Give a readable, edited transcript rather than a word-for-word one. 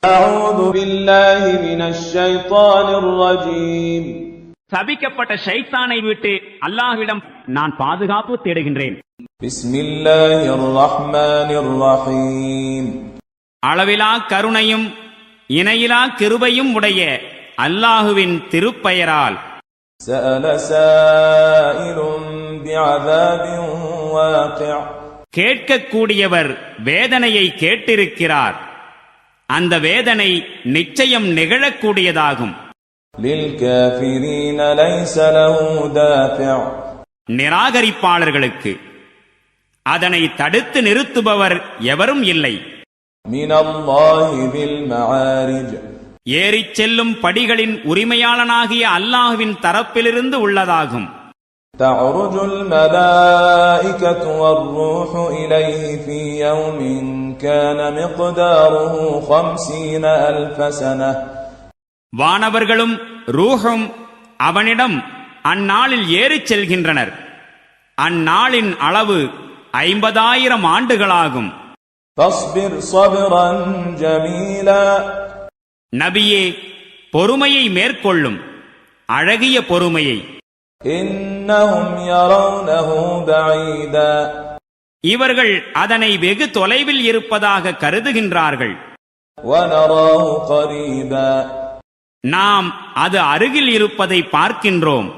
أعوذ بالله من الشيطان الرجيم. சபிக்கப்பட்ட ஷைத்தானை விட்டு அல்லாஹ்விடம் நான் பாதுகாப்பு தேடுகின்றேன். பிஸ்மில்லாஹிர் ரஹ்மானிர் ரஹீம். அளவிலா கருணையும் இணையிலா கிருபையும் உடைய அல்லாஹுவின் திருப்பெயரால். சஅல சாயிலுன் பிஅஸாபின் வாகி'. கேட்கக்கூடியவர் வேதனையை கேட்டிருக்கிறார். அந்த வேதனை நிச்சயம் நிகழக்கூடியதாகும். لِلْكَافِرِينَ لَيْسَ لَهُ دَافِعٌ. நிராகரிப்பாளர்களுக்கு அதனை தடுத்து நிறுத்துபவர் எவரும் இல்லை. مِنَ اللَّهِ ذِي الْمَعَارِجِ. ஏறிச் செல்லும் படிகளின் உரிமையாளனாகிய அல்லாஹ்வின் தரப்பிலிருந்து உள்ளதாகும். تَعْرُجُ الْمَلَائِكَةُ وَالرُّوحُ إِلَيْهِ فِي يَوْمٍ كَانَ مِقْدَارُهُ 50,000 سَنَةً. வானவர்களும் ரூஹும் அவனிடம் அந்நாளில் ஏறிச் செல்கின்றனர். அந்நாளின் அளவு 50,000 ஆண்டுகளாகும். فَاصْبِرْ صَبْرًا جَمِيلًا. நபியே, பொறுமையை மேற்கொள்ளும் அழகிய பொறுமையை. إِنَّهُمْ يَرَوْنَهُ بَعِيدًا. இவர்கள் அதனை வெகு தொலைவில் இருப்பதாக கருதுகின்றார்கள். وَنَرَاهُ قَرِيبًا. நாம் அது அருகில் இருப்பதை பார்க்கின்றோம்.